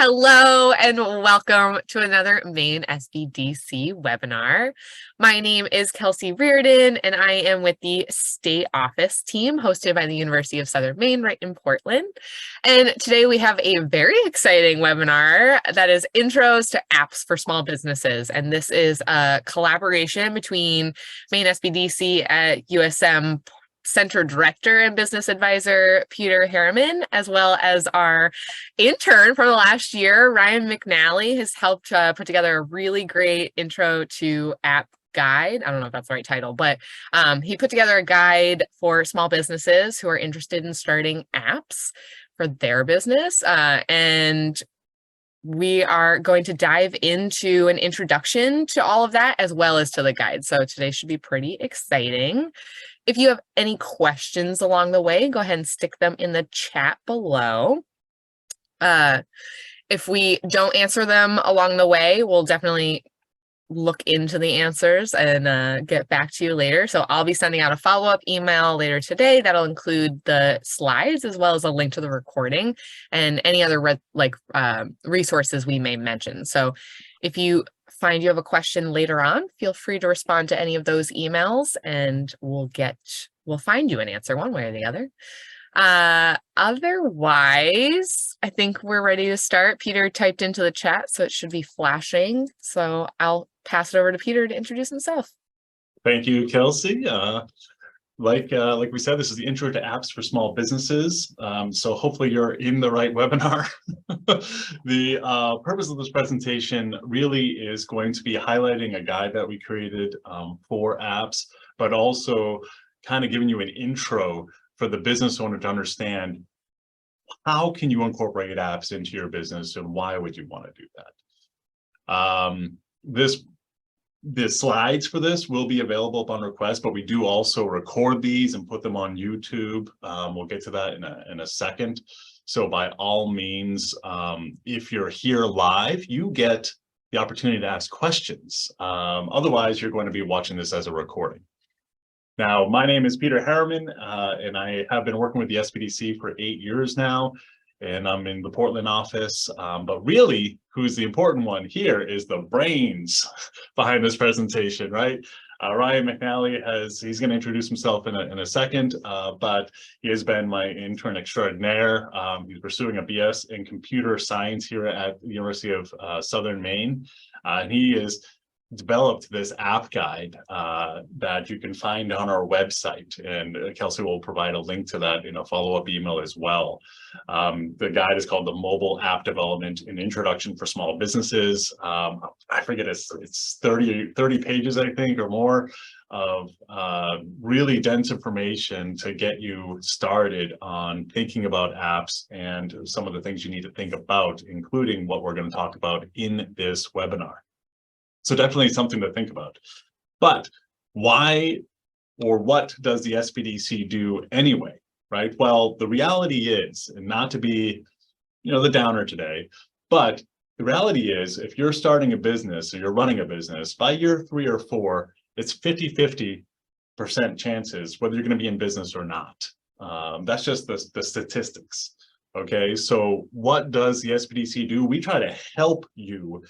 Hello and welcome to another Maine SBDC webinar. My name is Kelsey Reardon and I am with the State Office team hosted by the University of Southern Maine right in Portland. And today we have a very exciting webinar that is Intros to Apps for Small Businesses. And this is a collaboration between Maine SBDC at USM Center Director and Business Advisor Peter Harriman, as well as our intern from the last year, Ryan McNally, has helped put together a really great intro to app guide. I don't know if that's the right title, but he put together a guide for small businesses who are interested in starting apps for their business. And we are going to dive into an introduction to all of that as well as to the guide. So today should be pretty exciting. If you have any questions along the way, go ahead and stick them in the chat below. If we don't answer them along the way, we'll definitely look into the answers and get back to you later. So I'll be sending out a follow-up email later today that'll include the slides as well as a link to the recording and any other resources we may mention. So if you find you have a question later on, feel free to respond to any of those emails and we'll find you an answer one way or the other. Otherwise, I think we're ready to start. Peter typed into the chat, so it should be flashing. So I'll pass it over to Peter to introduce himself. Thank you, Kelsey. Like we said, this is the Intro to Apps for Small Businesses. So hopefully you're in the right webinar. The purpose of this presentation really is going to be highlighting a guide that we created for apps, but also kind of giving you an intro for the business owner to understand how can you incorporate apps into your business and why would you want to do that. The slides for this will be available upon request, but we do also record these and put them on YouTube. We'll get to that in a second. So by all means, if you're here live, you get the opportunity to ask questions. Otherwise, you're going to be watching this as a recording. Now, my name is Peter Harriman, and I have been working with the SBDC for 8 years now. And I'm in the Portland office, but really who's the important one here is the brains behind this presentation, right? Ryan McNally he's going to introduce himself in a second, but he has been my intern extraordinaire. He's pursuing a BS in computer science here at the University of Southern Maine. And he has developed this app guide that you can find on our website, and Kelsey will provide a link to that in a follow-up email as well. The guide is called the Mobile App Development and Introduction for Small Businesses. I forget, it's 30 pages, I think, or more of really dense information to get you started on thinking about apps and some of the things you need to think about, including what we're going to talk about in this webinar. So definitely something to think about. But why or what does the SBDC do anyway, right? Well, the reality is, and not to be, the downer today, but the reality is if you're starting a business or you're running a business, by year 3 or 4, it's 50-50% chances whether you're going to be in business or not. That's just the statistics. Okay, so what does the SBDC do? We try to help you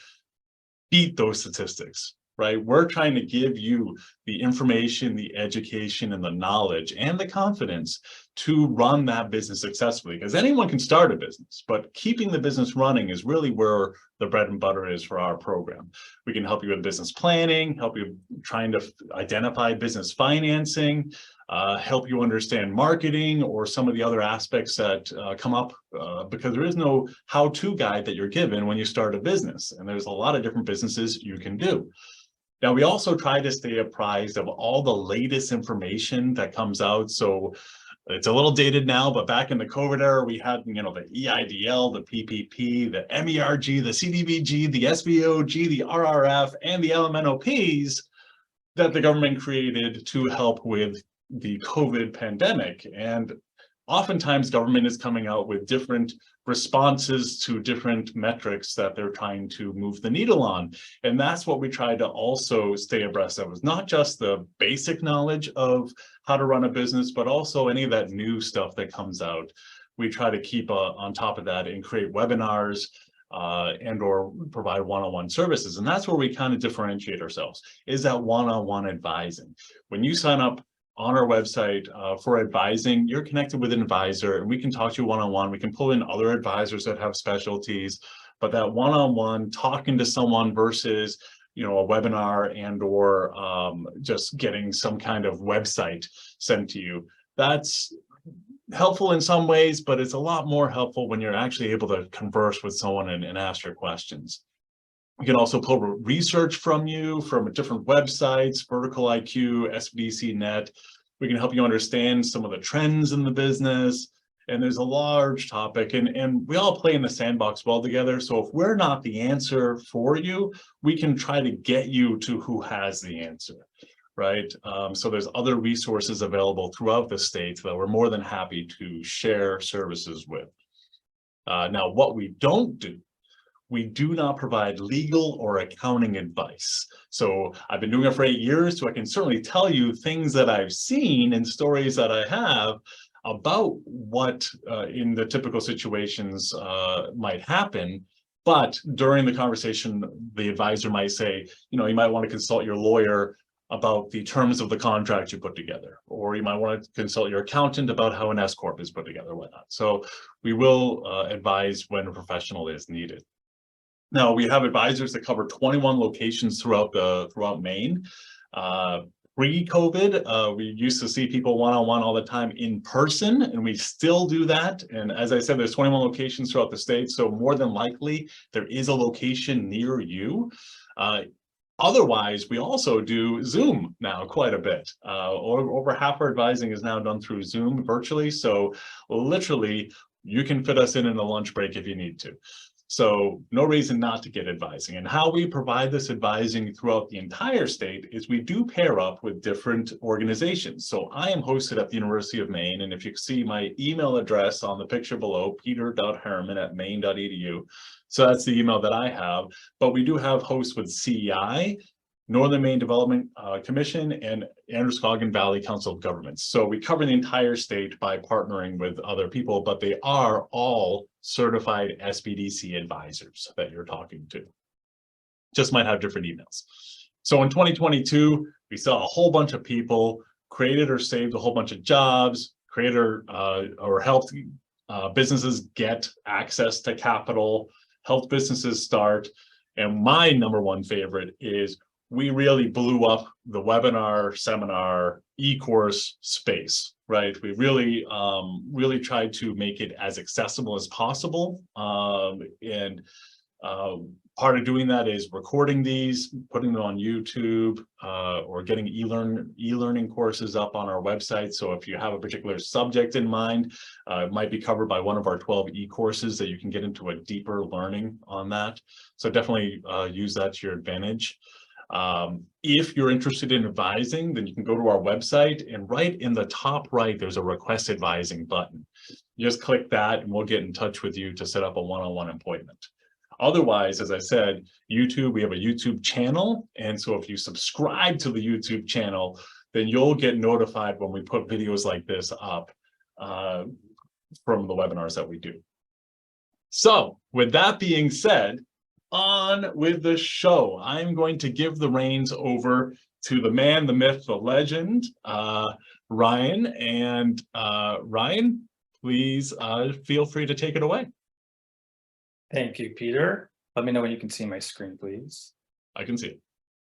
beat those statistics, right? We're trying to give you the information, the education, and the knowledge and the confidence to run that business successfully, because anyone can start a business, but keeping the business running is really where the bread and butter is for our program. We can help you with business planning, help you trying to identify business financing, help you understand marketing or some of the other aspects that come up because there is no how-to guide that you're given when you start a business, and there's a lot of different businesses you can do. Now, we also try to stay apprised of all the latest information that comes out. So it's a little dated now, but back in the COVID era, we had, the EIDL, the PPP, the MERG, the CDBG, the SVOG, the RRF, and the LMNOPs that the government created to help with the COVID pandemic. And oftentimes government is coming out with different responses to different metrics that they're trying to move the needle on. And that's what we try to also stay abreast of, is not just the basic knowledge of how to run a business, but also any of that new stuff that comes out. We try to keep on top of that and create webinars, and or provide one-on-one services. And that's where we kind of differentiate ourselves, is that one-on-one advising. When you sign up on our website for advising, you're connected with an advisor and we can talk to you one-on-one. We can pull in other advisors that have specialties, but that one-on-one talking to someone versus, you know, a webinar and or just getting some kind of website sent to you, that's helpful in some ways, but it's a lot more helpful when you're actually able to converse with someone and ask your questions. We can also pull research from you from different websites, Vertical IQ, SBDC Net. We can help you understand some of the trends in the business. And there's a large topic, and we all play in the sandbox well together. So if we're not the answer for you, we can try to get you to who has the answer, right? So there's other resources available throughout the state that we're more than happy to share services with. Now, what we don't do, we do not provide legal or accounting advice. So I've been doing it for 8 years, so I can certainly tell you things that I've seen and stories that I have about what in the typical situations might happen. But during the conversation, the advisor might say, you know, you might want to consult your lawyer about the terms of the contract you put together, or you might want to consult your accountant about how an S Corp is put together, whatnot. So we will advise when a professional is needed. Now, we have advisors that cover 21 locations throughout Maine. Pre-COVID, we used to see people one-on-one all the time in person, and we still do that. And as I said, there's 21 locations throughout the state, so more than likely there is a location near you. Otherwise, we also do Zoom now quite a bit. Over half our advising is now done through Zoom virtually, so literally you can fit us in a lunch break if you need to. So no reason not to get advising. And how we provide this advising throughout the entire state is we do pair up with different organizations. So I am hosted at the University of Maine, and if you see my email address on the picture below, peter.herman@maine.edu. So that's the email that I have, but we do have hosts with CEI, Northern Maine Development Commission, and Androscoggin Valley Council of Governments. So we cover the entire state by partnering with other people, but they are all certified SBDC advisors that you're talking to. Just might have different emails. So in 2022, we saw a whole bunch of people created or saved a whole bunch of jobs, created or helped businesses get access to capital, helped businesses start. And my number one favorite is we really blew up the webinar, seminar, e-course space, right? We really, really tried to make it as accessible as possible. Part of doing that is recording these, putting them on YouTube, or getting e-learning courses up on our website. So if you have a particular subject in mind, it might be covered by one of our 12 e-courses that you can get into a deeper learning on that. So definitely use that to your advantage. If you're interested in advising, then you can go to our website, and right in the top right, there's a request advising button. You just click that and we'll get in touch with you to set up a one-on-one appointment. Otherwise, as I said, YouTube, we have a YouTube channel. And so if you subscribe to the YouTube channel, then you'll get notified when we put videos like this up from the webinars that we do. So with that being said, on with the show. I'm going to give the reins over to the man, the myth, the legend, Ryan. And Ryan, please feel free to take it away. Thank you, Peter. Let me know when you can see my screen, please. I can see it.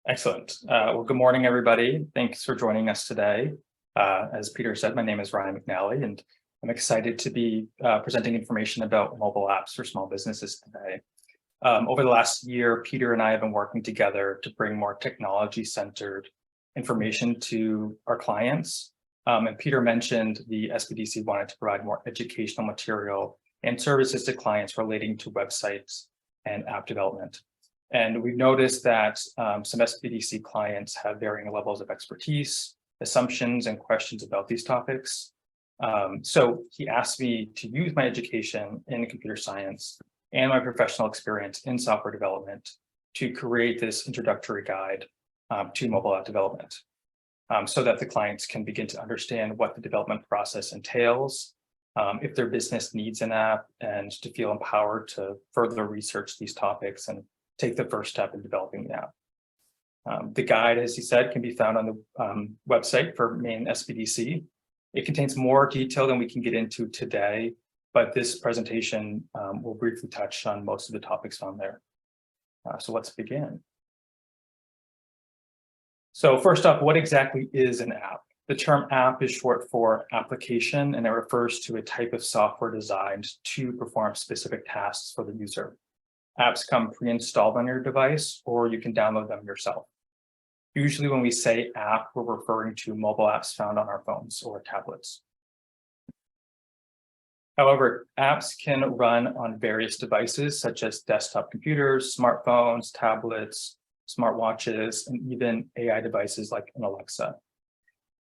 Excellent. Well, good morning, everybody. Thanks for joining us today. As Peter said, my name is Ryan McNally, and I'm excited to be presenting information about mobile apps for small businesses today. Over the last year, Peter and I have been working together to bring more technology-centered information to our clients. And Peter mentioned the SBDC wanted to provide more educational material and services to clients relating to websites and app development. And we've noticed that some SBDC clients have varying levels of expertise, assumptions, and questions about these topics. So he asked me to use my education in computer science and my professional experience in software development to create this introductory guide to mobile app development, so that the clients can begin to understand what the development process entails if their business needs an app, and to feel empowered to further research these topics and take the first step in developing the app. The guide, as he said, can be found on the website for Maine SBDC. It contains more detail than we can get into today, but this presentation will briefly touch on most of the topics found there. So let's begin. So first up, what exactly is an app? The term app is short for application, and it refers to a type of software designed to perform specific tasks for the user. Apps come pre-installed on your device, or you can download them yourself. Usually when we say app, we're referring to mobile apps found on our phones or tablets. However, apps can run on various devices such as desktop computers, smartphones, tablets, smartwatches, and even AI devices like an Alexa.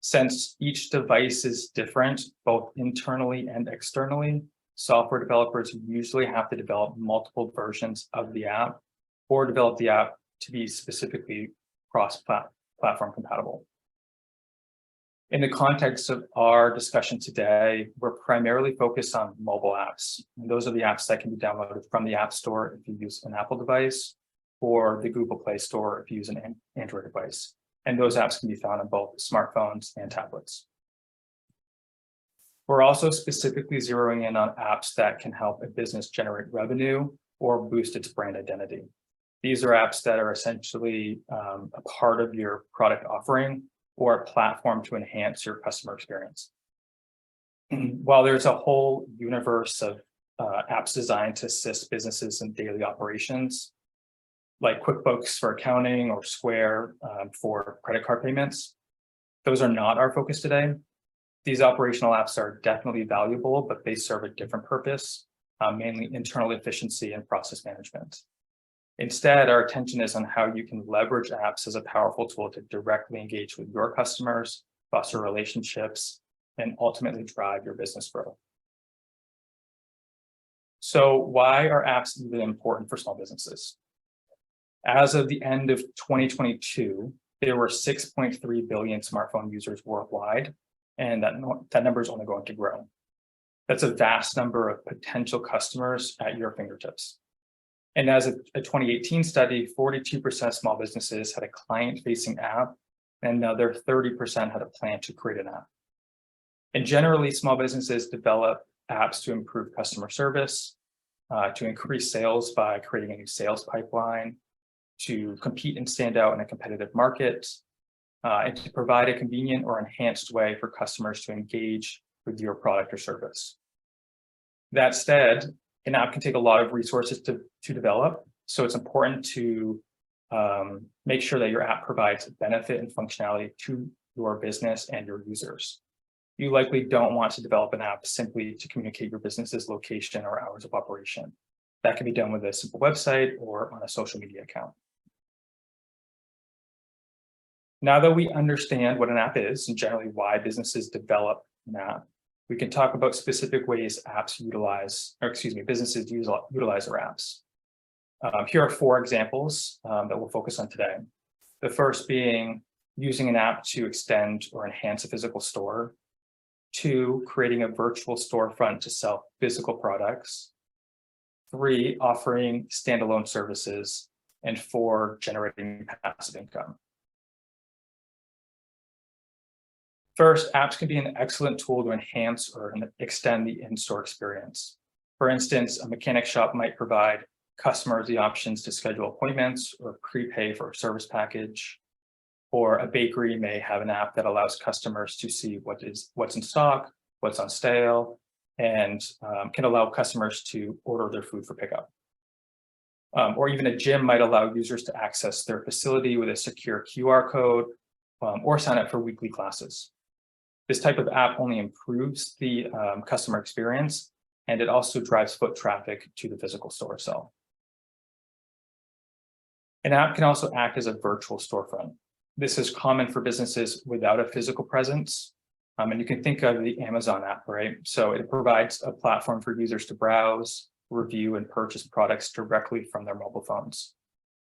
Since each device is different, both internally and externally, software developers usually have to develop multiple versions of the app or develop the app to be specifically cross-platform compatible. In the context of our discussion today, we're primarily focused on mobile apps. And those are the apps that can be downloaded from the App Store if you use an Apple device, or the Google Play Store if you use an Android device. And those apps can be found on both smartphones and tablets. We're also specifically zeroing in on apps that can help a business generate revenue or boost its brand identity. These are apps that are essentially a part of your product offering or a platform to enhance your customer experience. While there's a whole universe of apps designed to assist businesses in daily operations, like QuickBooks for accounting or Square for credit card payments, those are not our focus today. These operational apps are definitely valuable, but they serve a different purpose, mainly internal efficiency and process management. Instead, our attention is on how you can leverage apps as a powerful tool to directly engage with your customers, foster relationships, and ultimately drive your business growth. So why are apps even important for small businesses? As of the end of 2022, there were 6.3 billion smartphone users worldwide, and that number is only going to grow. That's a vast number of potential customers at your fingertips. And as of a 2018 study, 42% of small businesses had a client-facing app, and another 30% had a plan to create an app. And generally, small businesses develop apps to improve customer service, to increase sales by creating a new sales pipeline, to compete and stand out in a competitive market, and to provide a convenient or enhanced way for customers to engage with your product or service. That said, an app can take a lot of resources to develop, so it's important to make sure that your app provides benefit and functionality to your business and your users. You likely don't want to develop an app simply to communicate your business's location or hours of operation. That can be done with a simple website or on a social media account. Now that we understand what an app is and generally why businesses develop an app, we can talk about specific ways businesses utilize their apps. Here are 4 examples that we'll focus on today. The first being using an app to extend or enhance a physical store. 2, creating a virtual storefront to sell physical products. 3, offering standalone services. And 4, generating passive income. First, apps can be an excellent tool to enhance or extend the in-store experience. For instance, a mechanic shop might provide customers the options to schedule appointments or prepay for a service package. Or a bakery may have an app that allows customers to see what's in stock, what's on sale, and can allow customers to order their food for pickup. Or even a gym might allow users to access their facility with a secure QR code or sign up for weekly classes. This type of app only improves the customer experience, and it also drives foot traffic to the physical store itself. An app can also act as a virtual storefront. This is common for businesses without a physical presence. And you can think of the Amazon app, right? So it provides a platform for users to browse, review, and purchase products directly from their mobile phones.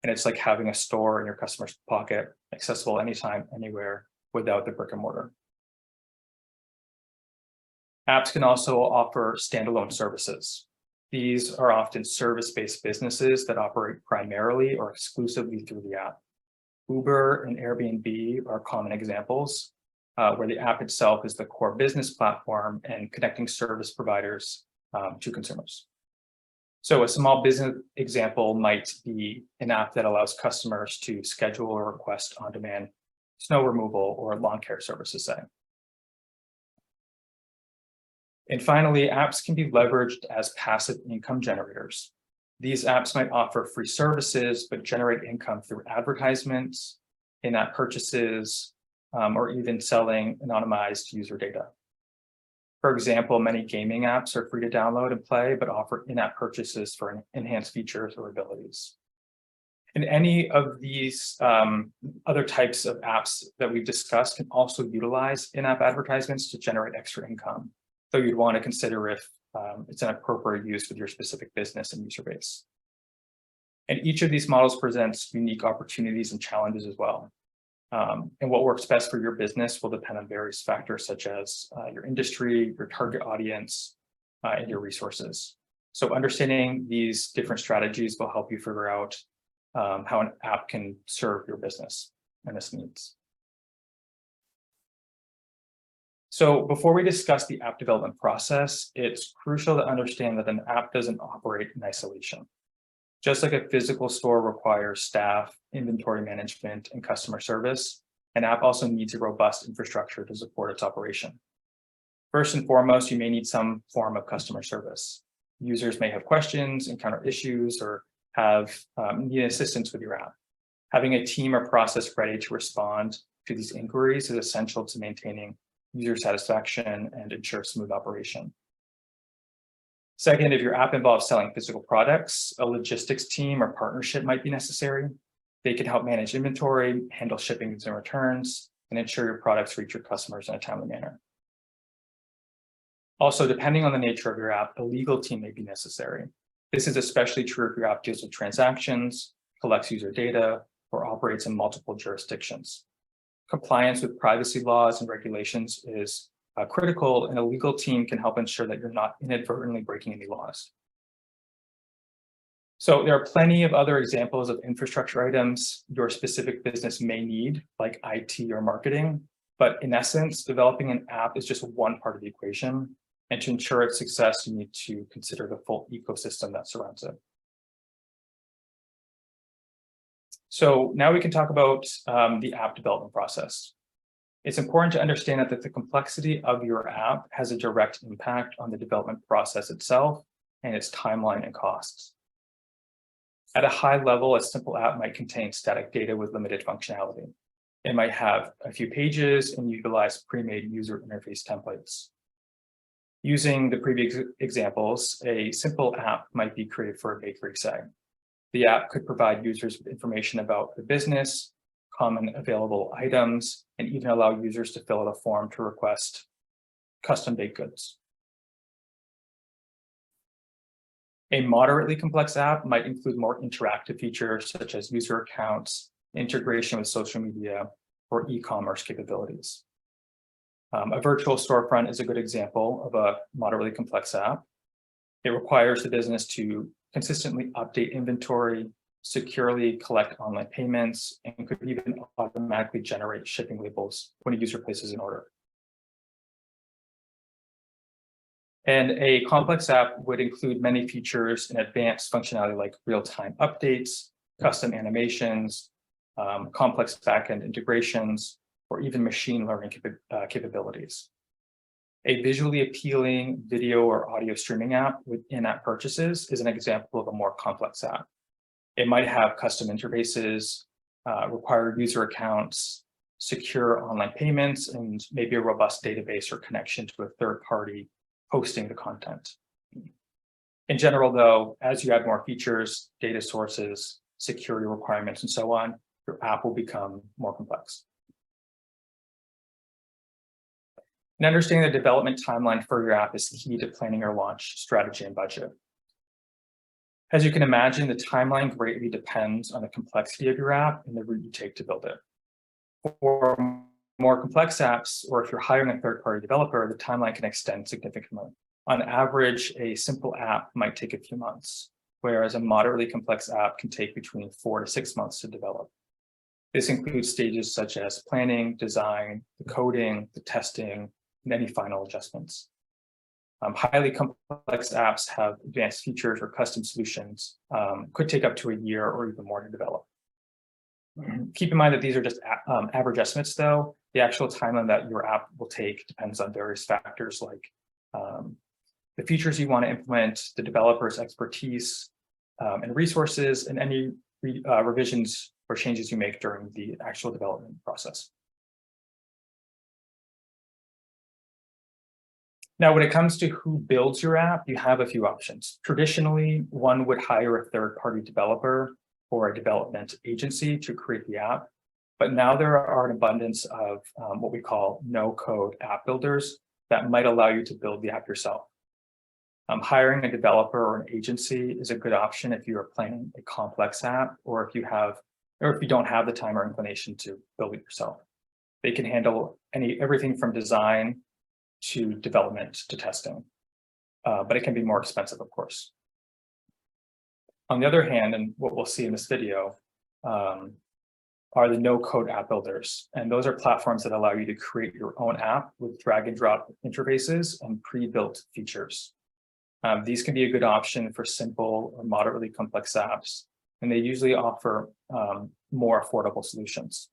And it's like having a store in your customer's pocket, accessible anytime, anywhere, without the brick and mortar. Apps can also offer standalone services. These are often service-based businesses that operate primarily or exclusively through the app. Uber and Airbnb are common examples, where the app itself is the core business platform and connecting service providers to consumers. So a small business example might be an app that allows customers to schedule or request on-demand snow removal or lawn care services, say. And finally, apps can be leveraged as passive income generators. These apps might offer free services, but generate income through advertisements, in-app purchases, or even selling anonymized user data. For example, many gaming apps are free to download and play, but offer in-app purchases for enhanced features or abilities. And any of these other types of apps that we've discussed can also utilize in-app advertisements to generate extra income, though you'd want to consider if it's an appropriate use with your specific business and user base. And each of these models presents unique opportunities and challenges as well. And what works best for your business will depend on various factors such as your industry, your target audience, and your resources. So understanding these different strategies will help you figure out how an app can serve your business and its needs. So before we discuss the app development process, it's crucial to understand that an app doesn't operate in isolation. Just like a physical store requires staff, inventory management, and customer service, an app also needs a robust infrastructure to support its operation. First and foremost, you may need some form of customer service. Users may have questions, encounter issues, or need assistance with your app. Having a team or process ready to respond to these inquiries is essential to maintaining user satisfaction and ensure smooth operation. Second, if your app involves selling physical products, a logistics team or partnership might be necessary. They can help manage inventory, handle shippings and returns, and ensure your products reach your customers in a timely manner. Also, depending on the nature of your app, a legal team may be necessary. This is especially true if your app deals with transactions, collects user data, or operates in multiple jurisdictions. Compliance with privacy laws and regulations is critical, and a legal team can help ensure that you're not inadvertently breaking any laws. So there are plenty of other examples of infrastructure items your specific business may need, like IT or marketing. But in essence, developing an app is just one part of the equation. And to ensure its success, you need to consider the full ecosystem that surrounds it. So now we can talk about the app development process. It's important to understand that the complexity of your app has a direct impact on the development process itself and its timeline and costs. At a high level, a simple app might contain static data with limited functionality. It might have a few pages and utilize pre-made user interface templates. Using the previous examples, a simple app might be created for a bakery site. The app could provide users with information about the business, common available items, and even allow users to fill out a form to request custom baked goods. A moderately complex app might include more interactive features such as user accounts, integration with social media, or e-commerce capabilities. A virtual storefront is a good example of a moderately complex app. It requires the business to consistently update inventory, securely collect online payments, and could even automatically generate shipping labels when a user places an order. And a complex app would include many features and advanced functionality like real-time updates, custom animations, complex backend integrations, or even machine learning capabilities. A visually appealing video or audio streaming app with in-app purchases is an example of a more complex app. It might have custom interfaces, require user accounts, secure online payments, and maybe a robust database or connection to a third party hosting the content. In general, though, as you add more features, data sources, security requirements, and so on, your app will become more complex. And understanding the development timeline for your app is key to planning your launch strategy and budget. As you can imagine, the timeline greatly depends on the complexity of your app and the route you take to build it. For more complex apps, or if you're hiring a third-party developer, the timeline can extend significantly. On average, a simple app might take a few months, whereas a moderately complex app can take between 4 to 6 months to develop. This includes stages such as planning, design, the coding, the testing, and any final adjustments. Highly complex apps have advanced features or custom solutions, could take up to a year or even more to develop. Keep in mind that these are just average estimates, though. The actual timeline that your app will take depends on various factors like the features you want to implement, the developer's expertise and resources, and any revisions or changes you make during the actual development process. Now, when it comes to who builds your app, you have a few options. Traditionally, one would hire a third-party developer or a development agency to create the app. But now there are an abundance of what we call no-code app builders that might allow you to build the app yourself. Hiring a developer or an agency is a good option if you are planning a complex app, or if you don't have the time or inclination to build it yourself. They can handle everything from design to development to testing, but it can be more expensive, of course. On the other hand, and what we'll see in this video, are the no-code app builders. And those are platforms that allow you to create your own app with drag and drop interfaces and pre-built features. These can be a good option for simple or moderately complex apps, and they usually offer more affordable solutions.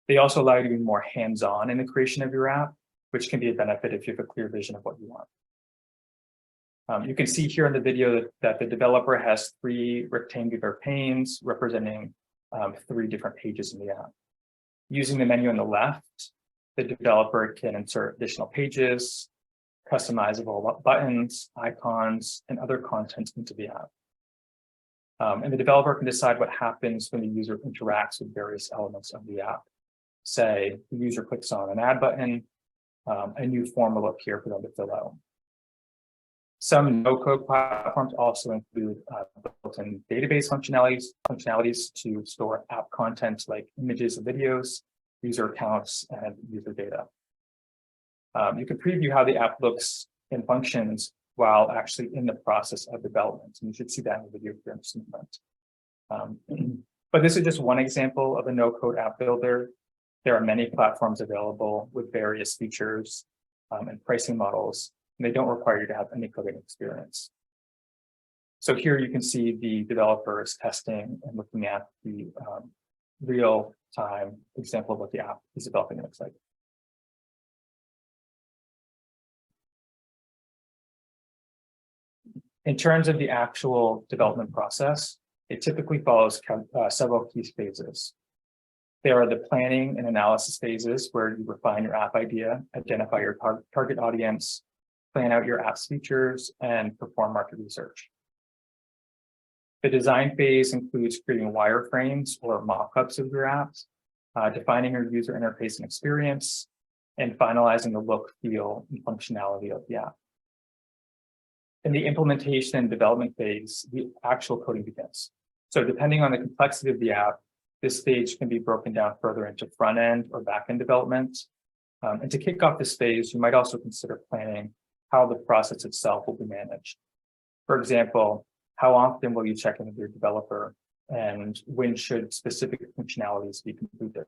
They also allow you to be more hands-on in the creation of your app, which can be a benefit if you have a clear vision of what you want. You can see here in the video that the developer has 3 rectangular panes representing 3 different pages in the app. Using the menu on the left, the developer can insert additional pages, customizable buttons, icons, and other content into the app. And the developer can decide what happens when the user interacts with various elements of the app. Say, the user clicks on an add button, a new form will appear for them to fill out. Some no-code platforms also include built-in database functionalities to store app content like images and videos, user accounts, and user data. You can preview how the app looks and functions while actually in the process of development. And you should see that in the video here in just a moment. But this is just one example of a no-code app builder. There are many platforms available with various features and pricing models, and they don't require you to have any coding experience. So here you can see the developers testing and looking at the real-time example of what the app is developing looks like. In terms of the actual development process, it typically follows several key phases. There are the planning and analysis phases where you refine your app idea, identify your target audience, plan out your app's features, and perform market research. The design phase includes creating wireframes or mock-ups of your apps, defining your user interface and experience, and finalizing the look, feel, and functionality of the app. In the implementation and development phase, the actual coding begins. So depending on the complexity of the app, this stage can be broken down further into front-end or back-end development. And to kick off this phase, you might also consider planning how the process itself will be managed. For example, how often will you check in with your developer, and when should specific functionalities be completed?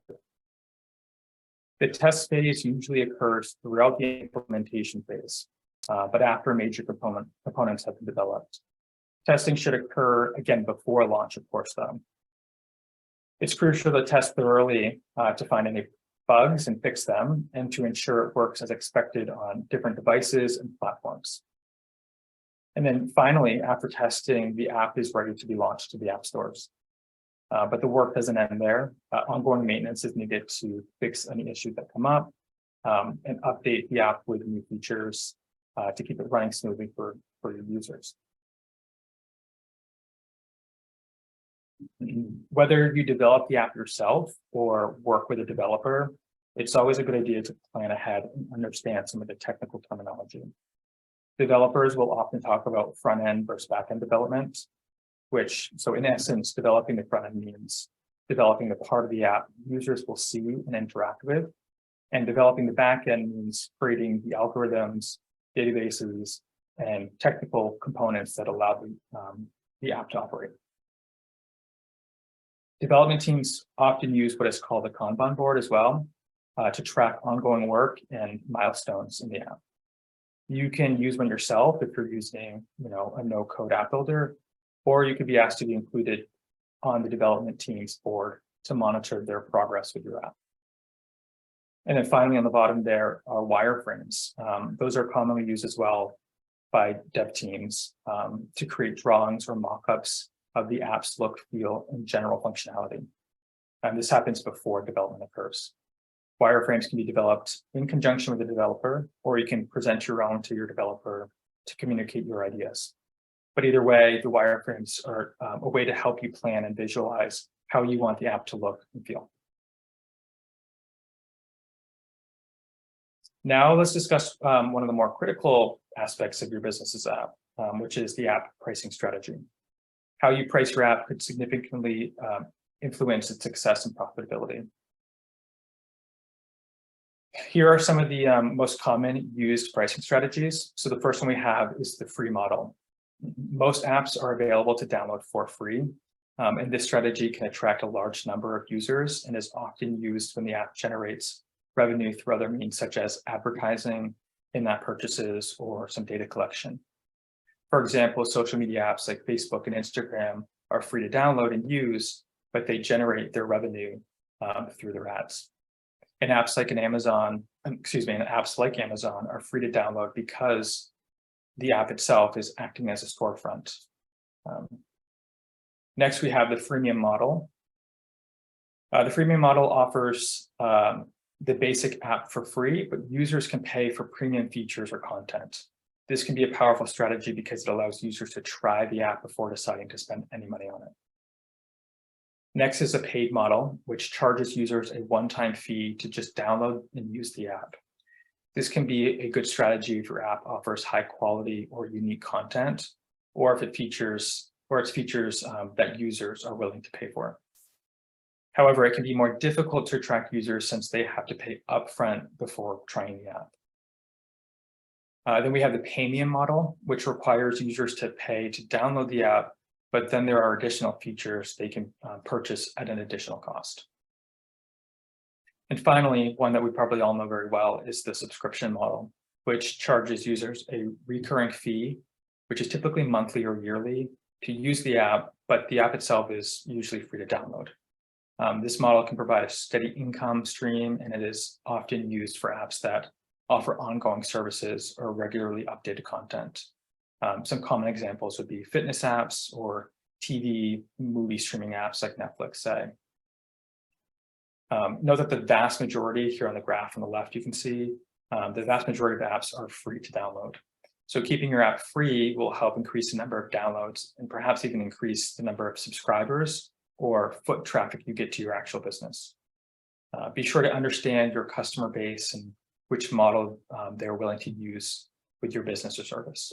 The test phase usually occurs throughout the implementation phase, but after major components have been developed. Testing should occur again before launch, of course, though. It's crucial to test thoroughly to find any bugs and fix them, and to ensure it works as expected on different devices and platforms. And then finally, after testing, the app is ready to be launched to the app stores. But the work doesn't end there. Ongoing maintenance is needed to fix any issues that come up and update the app with new features to keep it running smoothly for your users. Whether you develop the app yourself or work with a developer, it's always a good idea to plan ahead and understand some of the technical terminology. Developers will often talk about front-end versus back-end development, so in essence, developing the front-end means developing the part of the app users will see and interact with, And developing the backend means creating the algorithms, databases, and technical components that allow the app to operate. Development teams often use what is called a Kanban board as well to track ongoing work and milestones in the app. You can use one yourself if you're using, a no-code app builder, or you could be asked to be included on the development team's board to monitor their progress with your app. And then finally, on the bottom there are wireframes. Those are commonly used as well by dev teams to create drawings or mock-ups of the app's look, feel, and general functionality. And this happens before development occurs. Wireframes can be developed in conjunction with the developer, or you can present your own to your developer to communicate your ideas. But either way, the wireframes are a way to help you plan and visualize how you want the app to look and feel. Now let's discuss one of the more critical aspects of your business's app, which is the app pricing strategy. How you price your app could significantly influence its success and profitability. Here are some of the most common used pricing strategies. So the first one we have is the free model. Most apps are available to download for free, and this strategy can attract a large number of users and is often used when the app generates revenue through other means such as advertising, in-app purchases, or some data collection. For example, social media apps like Facebook and Instagram are free to download and use, but they generate their revenue through their ads. And apps like Amazon are free to download because the app itself is acting as a storefront. Next, we have the freemium model. The freemium model offers the basic app for free, but users can pay for premium features or content. This can be a powerful strategy because it allows users to try the app before deciding to spend any money on it. Next is a paid model, which charges users a one-time fee to just download and use the app. This can be a good strategy if your app offers high quality or unique content, or if its features that users are willing to pay for. However, it can be more difficult to attract users since they have to pay upfront before trying the app. Then we have the Paymium model, which requires users to pay to download the app, but then there are additional features they can purchase at an additional cost. And finally, one that we probably all know very well is the subscription model, which charges users a recurring fee, which is typically monthly or yearly, to use the app, but the app itself is usually free to download. This model can provide a steady income stream, and it is often used for apps that offer ongoing services or regularly updated content. Some common examples would be fitness apps or TV movie streaming apps like Netflix, say. Note that the vast majority here on the graph on the left, you can see the vast majority of apps are free to download. So keeping your app free will help increase the number of downloads and perhaps even increase the number of subscribers or foot traffic you get to your actual business. Be sure to understand your customer base and which model they're willing to use with your business or service.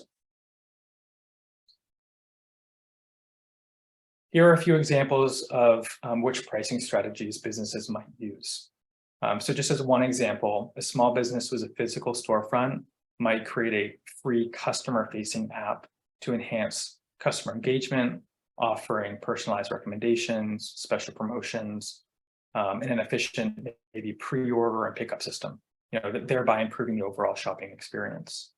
Here are a few examples of which pricing strategies businesses might use. So just as one example, a small business with a physical storefront might create a free customer-facing app to enhance customer engagement, offering personalized recommendations, special promotions, and an efficient maybe pre-order and pickup system, thereby improving the overall shopping experience.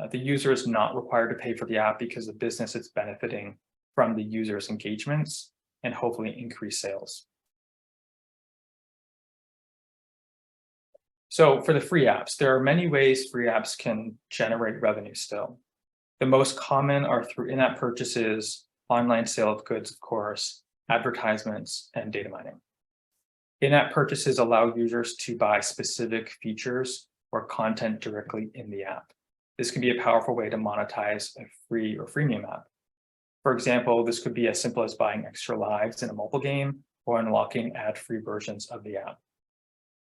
The user is not required to pay for the app because the business is benefiting from the user's engagements and hopefully increase sales. So for the free apps, there are many ways free apps can generate revenue still. The most common are through in-app purchases, online sale of goods, of course, advertisements, and data mining. In-app purchases allow users to buy specific features or content directly in the app. This can be a powerful way to monetize a free or freemium app. For example, this could be as simple as buying extra lives in a mobile game or unlocking ad-free versions of the app.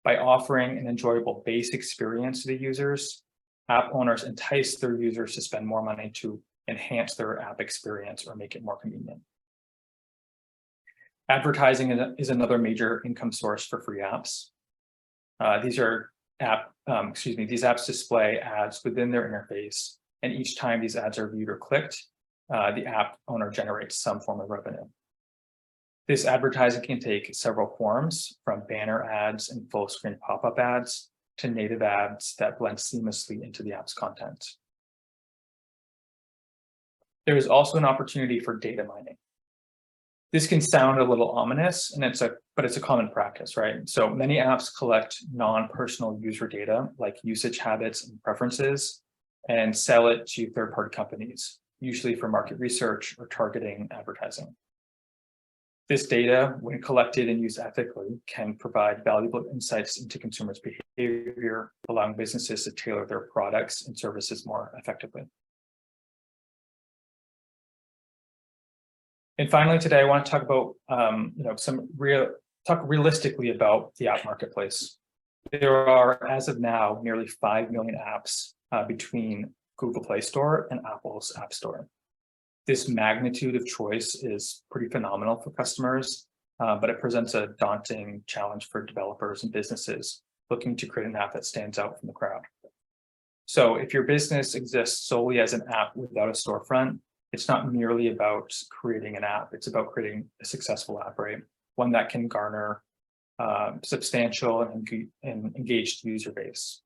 By offering an enjoyable base experience to the users, app owners entice their users to spend more money to enhance their app experience or make it more convenient. Advertising is another major income source for free apps. These are these apps display ads within their interface, and each time these ads are viewed or clicked, the app owner generates some form of revenue. This advertising can take several forms, from banner ads and full screen pop-up ads to native ads that blend seamlessly into the app's content. There is also an opportunity for data mining. This can sound a little ominous, but it's a common practice, right? So many apps collect non-personal user data like usage habits and preferences and sell it to third-party companies, usually for market research or targeting advertising. This data, when collected and used ethically, can provide valuable insights into consumers' behavior, allowing businesses to tailor their products and services more effectively. And finally, today I want to talk about, talk realistically about the app marketplace. There are, as of now, nearly 5 million apps between Google Play Store and Apple's App Store. This magnitude of choice is pretty phenomenal for customers, but it presents a daunting challenge for developers and businesses looking to create an app that stands out from the crowd. So if your business exists solely as an app without a storefront, it's not merely about creating an app, it's about creating a successful app, right? One that can garner substantial and engaged user base.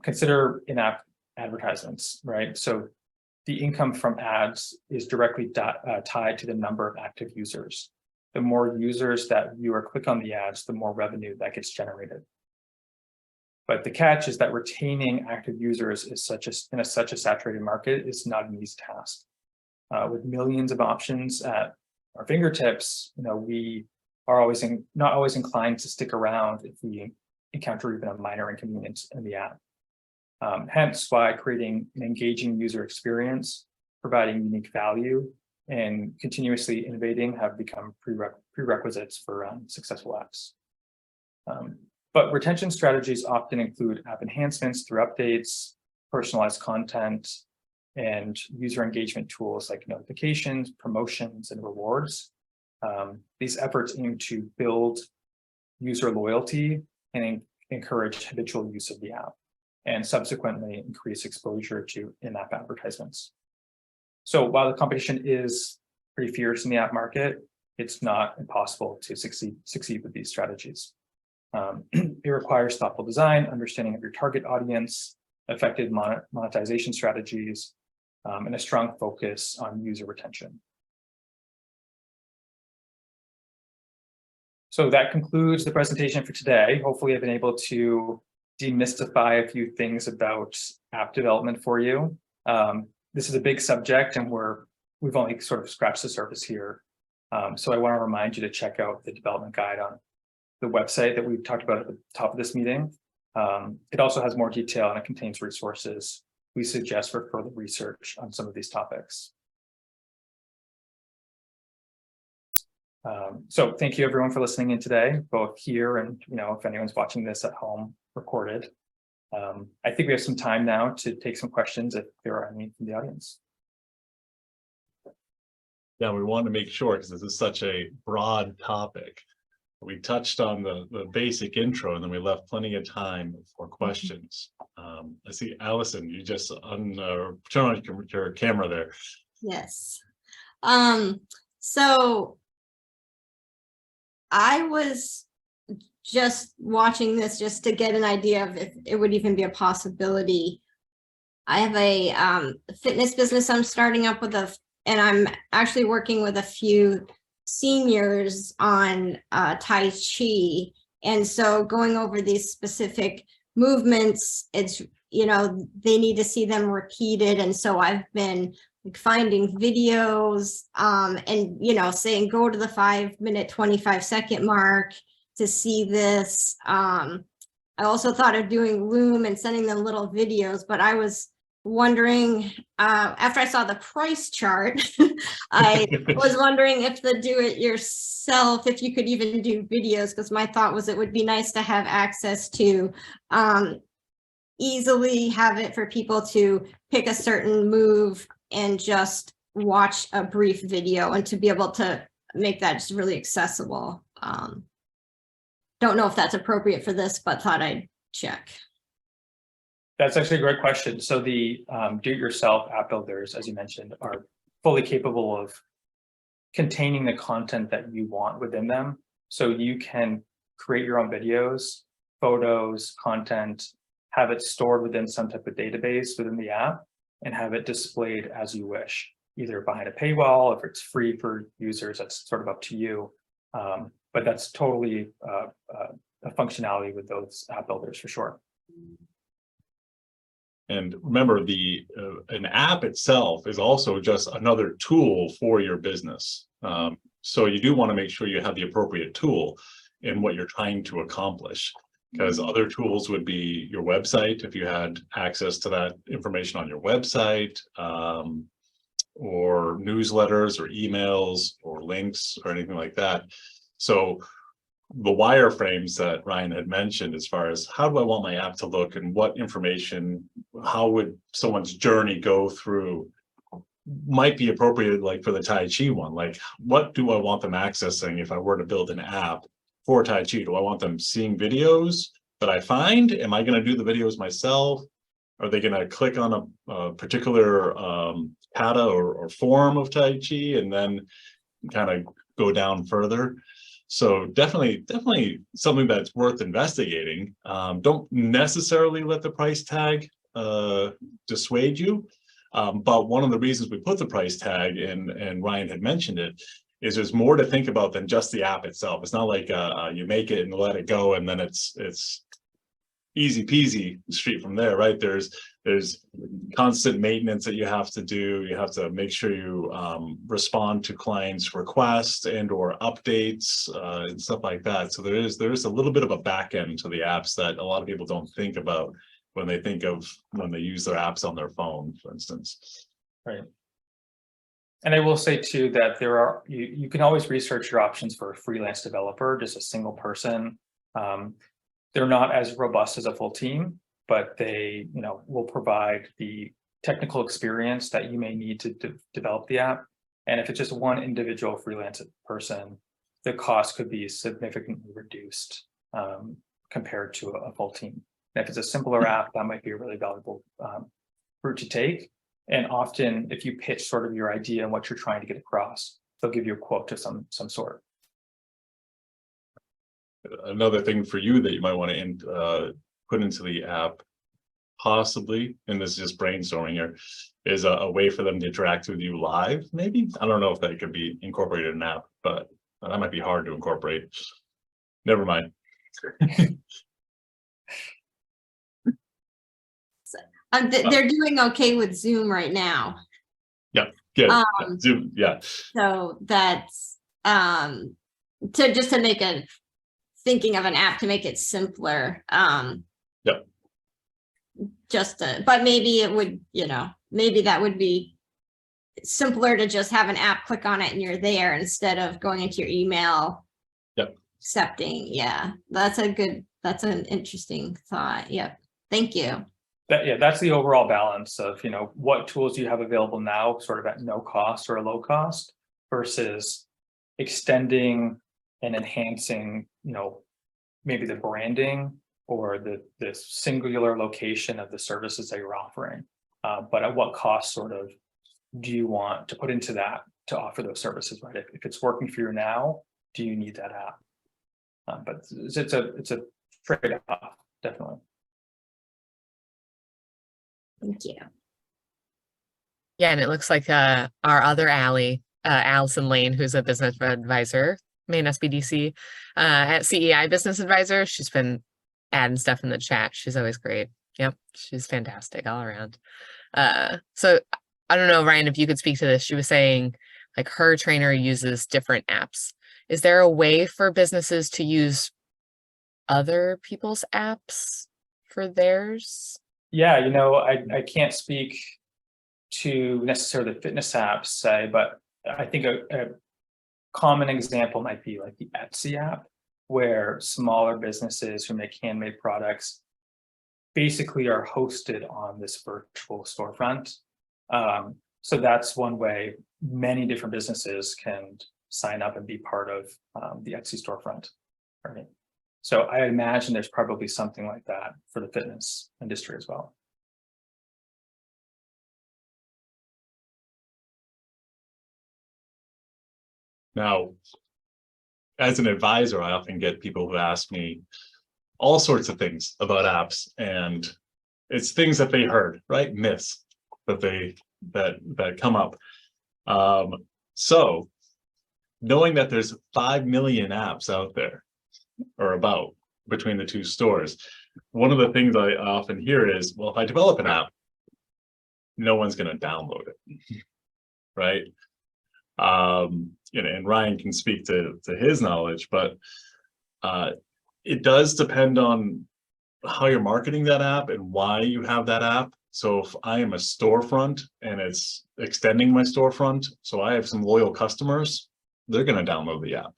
Consider in-app advertisements, right? So the income from ads is directly tied to the number of active users. The more users that view or click on the ads, the more revenue that gets generated. But the catch is that retaining active users is in such a saturated market is not an easy task. With millions of options at our fingertips, we are not always inclined to stick around if we encounter even a minor inconvenience in the app. Hence why creating an engaging user experience, providing unique value, and continuously innovating have become prerequisites for successful apps. But retention strategies often include app enhancements through updates, personalized content, and user engagement tools like notifications, promotions, and rewards. These efforts aim to build user loyalty and encourage habitual use of the app, and subsequently increase exposure to in-app advertisements. So while the competition is pretty fierce in the app market, it's not impossible to succeed with these strategies. It requires thoughtful design, understanding of your target audience, effective monetization strategies, and a strong focus on user retention. So that concludes the presentation for today. Hopefully I've been able to demystify a few things about app development for you. This is a big subject and we've only sort of scratched the surface here. So I want to remind you to check out the development guide on the website that we've talked about at the top of this meeting. It also has more detail and it contains resources we suggest for further research on some of these topics. So thank you everyone for listening in today, both here and if anyone's watching this at home recorded. I think we have some time now to take some questions if there are any from the audience. Yeah, we want to make sure, because this is such a broad topic. We touched on the basic intro and then we left plenty of time for questions. I see Allison, you just turn on your camera there. Yes. So I was just watching this just to get an idea of if it would even be a possibility. I have a fitness business I'm starting up with and I'm actually working with a few seniors on Tai Chi. And so going over these specific movements, it's, they need to see them repeated. And so I've been finding videos and, saying, go to the 5-minute, 25-second mark to see this. I also thought of doing Loom and sending them little videos, but I was wondering, after I saw the price chart, I was wondering if the do-it-yourself, if you could even do videos, because my thought was it would be nice to have access to easily have it for people to pick a certain move and just watch a brief video and to be able to make that just really accessible. Don't know if that's appropriate for this, but thought I'd check? That's actually a great question. So the do-it-yourself app builders, as you mentioned, are fully capable of containing the content that you want within them. So you can create your own videos, photos, content, have it stored within some type of database within the app, and have it displayed as you wish, either behind a paywall. If it's free for users, that's sort of up to you. But that's totally a functionality with those app builders for sure. And remember, an app itself is also just another tool for your business. So you do want to make sure you have the appropriate tool in what you're trying to accomplish, because other tools would be your website, if you had access to that information on your website, or newsletters or emails or links or anything like that. So the wireframes that Ryan had mentioned, as far as how do I want my app to look and what information, how would someone's journey go through, might be appropriate, like for the Tai Chi one. Like, what do I want them accessing if I were to build an app for Tai Chi? Do I want them seeing videos that I find? Am I going to do the videos myself? Are they going to click on a particular kata or form of Tai Chi and then kind of go down further? So definitely something that's worth investigating. Don't necessarily let the price tag dissuade you. But one of the reasons we put the price tag in, and Ryan had mentioned it, is there's more to think about than just the app itself. It's not like you make it and let it go and then it's easy peasy straight from there, right? There's constant maintenance that you have to do. You have to make sure you respond to clients' requests and or updates and stuff like that. So there is a little bit of a back end to the apps that a lot of people don't think about when they use their apps on their phone, for instance. Right. And I will say too that you can always research your options for a freelance developer, just a single person. They're not as robust as a full team, but they, will provide the technical experience that you may need to develop the app. And if it's just one individual freelance person, the cost could be significantly reduced compared to a full team. And if it's a simpler app, that might be a really valuable route to take. And often, if you pitch sort of your idea and what you're trying to get across, they'll give you a quote of some sort. Another thing for you that you might want to put into the app, possibly, and this is just brainstorming here, is a way for them to interact with you live, maybe? I don't know if that could be incorporated in an app, but that might be hard to incorporate. Never mind. They're doing okay with Zoom right now. Yeah, good. Zoom, yeah. So that's to make thinking of an app to make it simpler. Yep. But maybe it would, maybe that would be simpler to just have an app, click on it and you're there instead of going into your email. Yep. Accepting. Yeah, that's an interesting thought. Yep. Thank you. That's the overall balance of, what tools do you have available now, sort of at no cost or a low cost, versus extending and enhancing, maybe the branding or the singular location of the services that you're offering. But at what cost sort of do you want to put into that to offer those services, right? If it's working for you now, do you need that app? But it's a trade-off, definitely. Thank you. Yeah, and it looks like our other Allie, Allison Lane, who's a business advisor, Maine SBDC, at CEI Business Advisor. She's been adding stuff in the chat. She's always great. Yep, she's fantastic all around. So I don't know, Ryan, if you could speak to this. She was saying like her trainer uses different apps. Is there a way for businesses to use other people's apps for theirs? Yeah, I can't speak to necessarily the fitness apps, say, but I think a common example might be like the Etsy app, where smaller businesses who make handmade products basically are hosted on this virtual storefront. So that's one way many different businesses can sign up and be part of the Etsy storefront. Right. So I imagine there's probably something like that for the fitness industry as well. Now, as an advisor, I often get people who ask me all sorts of things about apps, and it's things that they heard, right? Myths that that come up. So knowing that there's 5 million apps out there, or about, between the two stores, one of the things I often hear is, well, if I develop an app, no one's going to download it, right? And Ryan can speak to his knowledge, but it does depend on how you're marketing that app and why you have that app. So if I am a storefront and it's extending my storefront, so I have some loyal customers, they're going to download the app,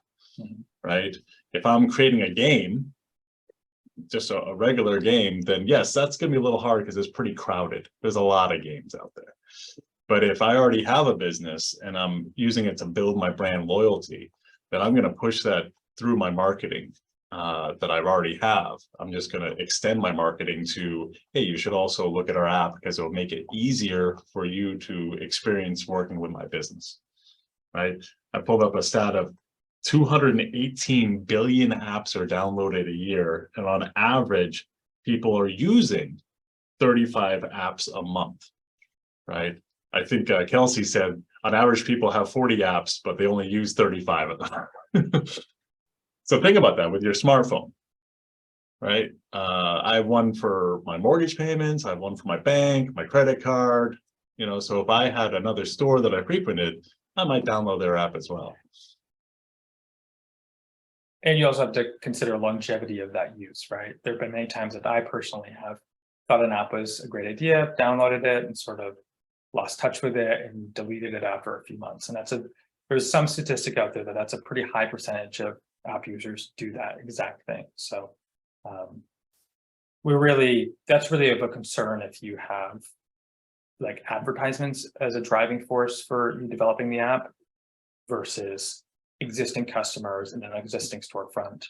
right? If I'm creating a game, just a regular game, then yes, that's going to be a little hard because it's pretty crowded. There's a lot of games out there. But if I already have a business and I'm using it to build my brand loyalty, then I'm going to push that through my marketing that I already have. I'm just going to extend my marketing to, hey, you should also look at our app because it'll make it easier for you to experience working with my business, right? I pulled up a stat of 218 billion apps are downloaded a year, and on average, people are using 35 apps a month, right? I think Kelsey said on average people have 40 apps, but they only use 35 of them. So think about that with your smartphone, right? I have one for my mortgage payments. I have one for my bank, my credit card, so if I had another store that I frequented, I might download their app as well. And you also have to consider longevity of that use, right? There have been many times that I personally have thought an app was a great idea, downloaded it, and sort of lost touch with it and deleted it after a few months. And there's some statistic out there that's a pretty high percentage of app users do that exact thing. So that's really of a concern if you have like advertisements as a driving force for you developing the app versus existing customers in an existing storefront,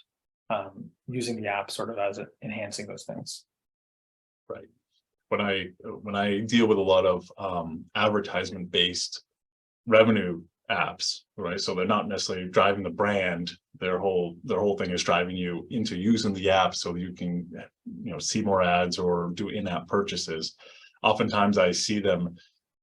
using the app sort of as enhancing those things. Right. When I deal with a lot of advertisement based revenue apps, right? So they're not necessarily driving the brand. Their whole thing is driving you into using the app so you can see more ads or do in-app purchases. Oftentimes I see them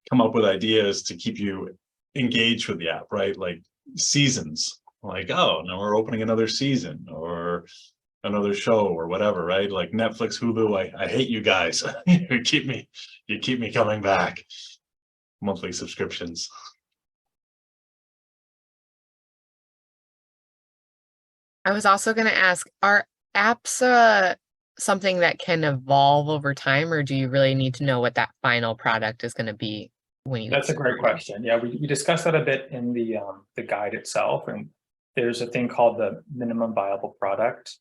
come up with ideas to keep you engaged with the app, right? Like seasons, like, oh, now we're opening another season or another show or whatever, right? Like Netflix, Hulu, I hate you guys. you keep me coming back. Monthly subscriptions. I was also going to ask, are apps something that can evolve over time, or do you really need to know what that final product is going to be when you? That's a great question. Yeah, we discussed that a bit in the guide itself, and there's a thing called the minimum viable product,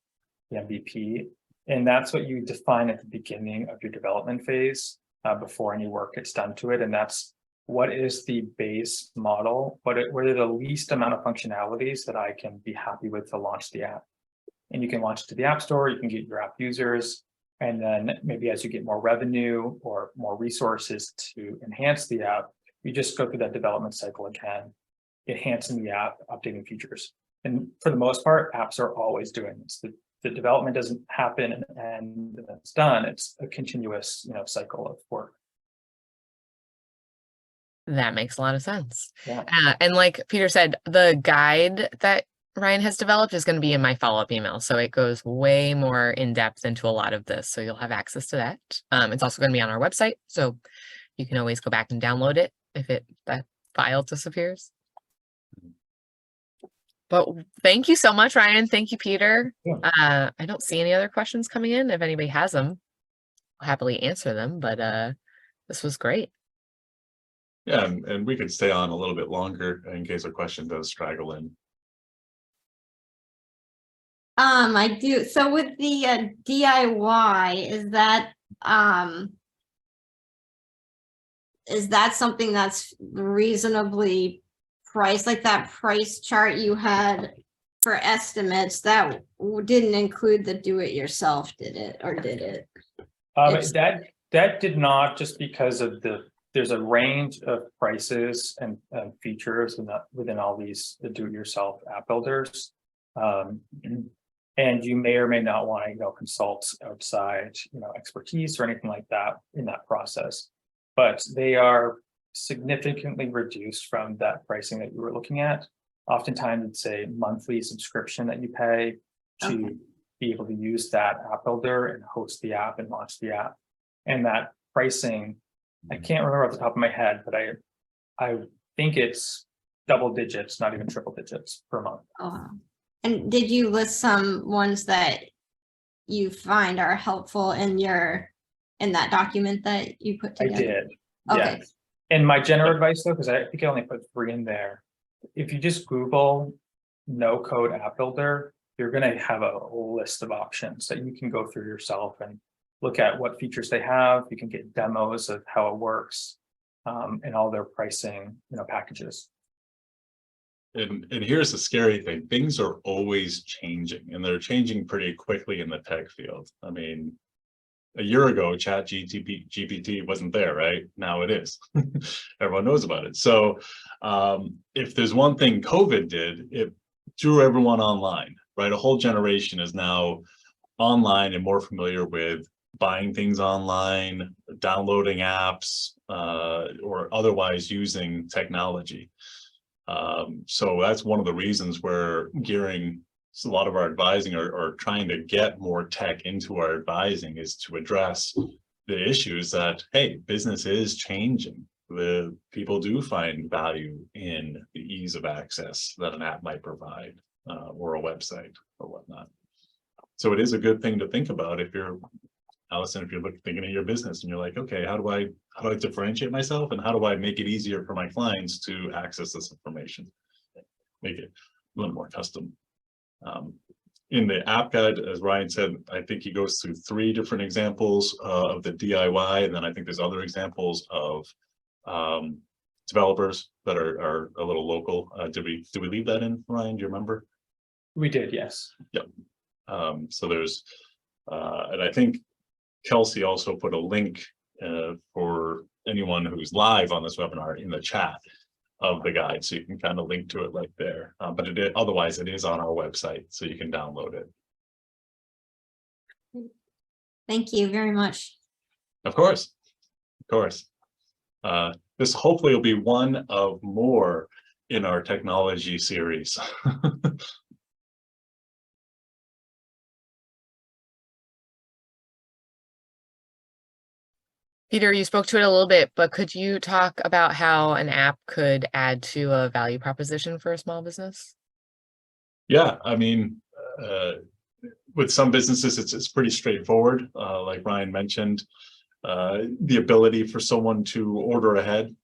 the MVP, and that's what you define at the beginning of your development phase before any work gets done to it, and that's what is the base model, what are the least amount of functionalities that I can be happy with to launch the app. And you can launch it to the App Store, you can get your app users, and then maybe as you get more revenue or more resources to enhance the app, you just go through that development cycle again, enhancing the app, updating features. And for the most part, apps are always doing this. The development doesn't happen and it's done. It's a continuous cycle of work. That makes a lot of sense. Yeah. And like Peter said, the guide that Ryan has developed is going to be in my follow-up email. So it goes way more in depth into a lot of this. So you'll have access to that. It's also going to be on our website. So you can always go back and download it if that file disappears. But thank you so much, Ryan. Thank you, Peter. Yeah. I don't see any other questions coming in. If anybody has them, I'll happily answer them. But this was great. Yeah, and we could stay on a little bit longer in case a question does straggle in. I do. So with the DIY, is that something that's reasonably priced, like that price chart you had for estimates, that didn't include the do-it-yourself, did it? Or did it? It's- That did not, just because of there's a range of prices and features within all these, the do-it-yourself app builders. And you may or may not want to, consult outside, expertise or anything like that in that process. But they are significantly reduced from that pricing that you were looking at. Oftentimes it's a monthly subscription that you pay to Okay. be able to use that app builder and host the app and launch the app. And that pricing, I can't remember off the top of my head, but I think it's double digits, not even triple digits per month. Oh, and did you list some ones that you find are helpful in that document that you put I together? did, Okay. yeah. And my general advice though, because I think I only put 3 in there. If you just Google no code app builder, you're going to have a list of options that you can go through yourself and look at what features they have. You can get demos of how it works, and all their pricing, packages. And here's the scary thing, things are always changing, and they're changing pretty quickly in the tech field. I mean, a year ago, GPT wasn't there, right? Now it is. Everyone knows about it. So if there's one thing COVID did, it drew everyone online, right? A whole generation is now online and more familiar with buying things online, downloading apps, or otherwise using technology. So that's one of the reasons we're gearing a lot of our advising or trying to get more tech into our advising, is to address the issues that, hey, business is changing. The people do find value in the ease of access that an app might provide, or a website or whatnot. So it is a good thing to think about if you're, Allison, if you're thinking of your business and you're like, okay, how do I differentiate myself, and how do I make it easier for my clients to access this information? Make it a little more custom. In the app guide, as Ryan said, I think he goes through 3 different examples of the DIY, and then I think there's other examples of developers that are a little local. Did we leave that in, Ryan? Do you remember? We did, yes. Yep. So there's, and I think Kelsey also put a link for anyone who's live on this webinar in the chat of the guide, so you can kind of link to it right there. But otherwise it is on our website, so you can download it. Thank you very much. Of course, of course. This hopefully will be one of more in our technology series. Peter, you spoke to it a little bit, but could you talk about how an app could add to a value proposition for a small business? Yeah, I mean, with some businesses, it's pretty straightforward. Like Ryan mentioned, the ability for someone to order ahead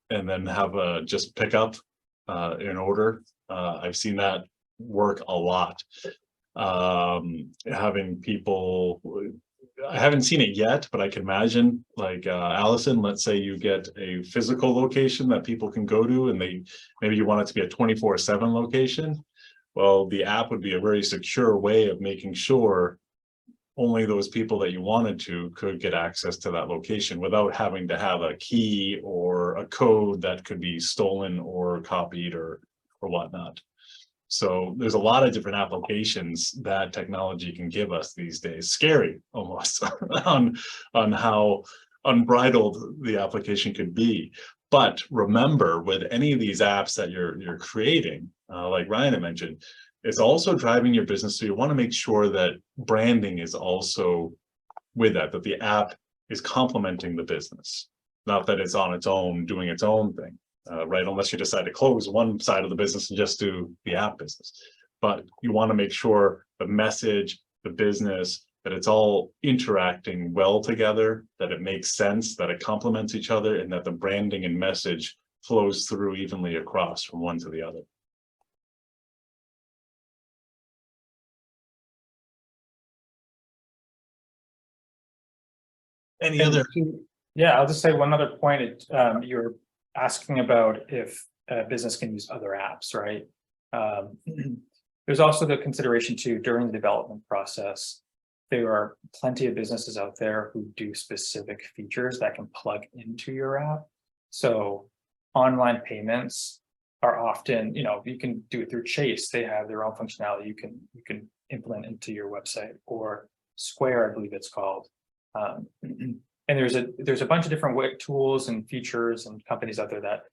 and then have just pick up an order. I've seen that work a lot. Having people, I haven't seen it yet, but I can imagine, like Allison, let's say you get a physical location that people can go to, and maybe you want it to be a 24/7 location. Well, the app would be a very secure way of making sure only those people that you wanted to could get access to that location without having to have a key or a code that could be stolen or copied or whatnot. So there's a lot of different applications that technology can give us these days. Scary almost on how unbridled the application could be. But remember, with any of these apps that you're creating, like Ryan had mentioned, it's also driving your business. So you want to make sure that branding is also with that the app is complementing the business, not that it's on its own doing its own thing. Right, unless you decide to close one side of the business and just do the app business. But you want to make sure the message, the business, that it's all interacting well together, that it makes sense, that it complements each other, and that the branding and message flows through evenly across from one to the other. Any other? Yeah, I'll just say one other point. You're asking about if a business can use other apps, right? There's also the consideration too, during the development process, there are plenty of businesses out there who do specific features that can plug into your app. So online payments are often, you can do it through Chase. They have their own functionality you can implement into your website, or Square, I believe it's called. And there's a bunch of different tools and features and companies out there that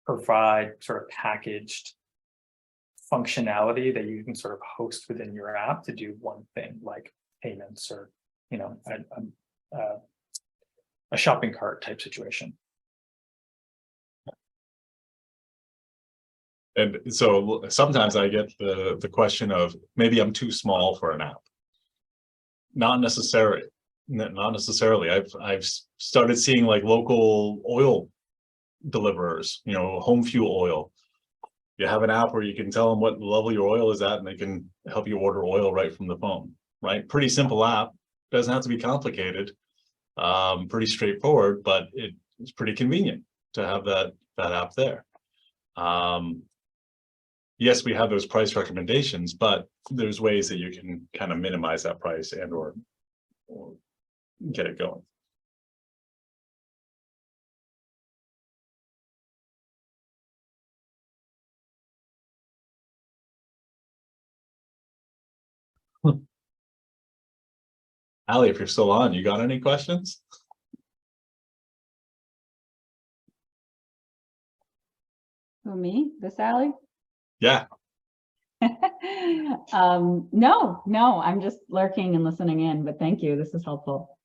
provide sort of packaged functionality that you can sort of host within your app to do one thing, like payments or a shopping cart type situation. And so sometimes I get the question of, maybe I'm too small for an app. Not necessarily. I've started seeing like local oil deliverers, home fuel oil. You have an app where you can tell them what level your oil is at, and they can help you order oil right from the phone, right? Pretty simple app, doesn't have to be complicated, pretty straightforward, but it's pretty convenient to have that app there. Yes, we have those price recommendations, but there's ways that you can kind of minimize that price and or get it going. Ali, if you're still on, you got any questions? Who, me? This Allie? Yeah. No, I'm just lurking and listening in, but thank you. This is helpful.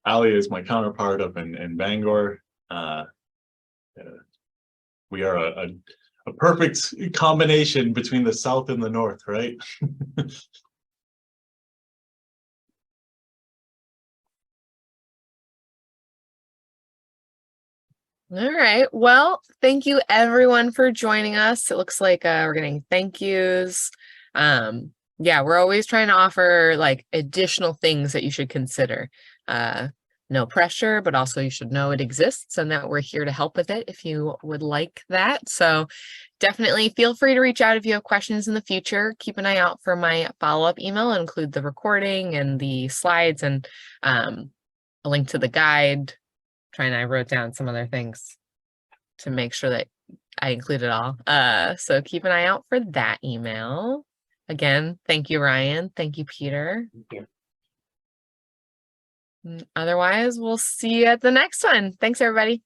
Ali is my counterpart up in Bangor. We are a perfect combination between the South and the North, right? All right. Well, thank you everyone for joining us. It looks like we're getting thank yous. Yeah, we're always trying to offer like additional things that you should consider. No pressure, but also you should know it exists and that we're here to help with it if you would like that. So definitely feel free to reach out if you have questions in the future. Keep an eye out for my follow-up email. I'll include the recording and the slides and a link to the guide. I wrote down some other things to make sure that I include it all. So keep an eye out for that email. Again, thank you, Ryan. Thank you, Peter. Thank you. Otherwise, we'll see you at the next one. Thanks, everybody.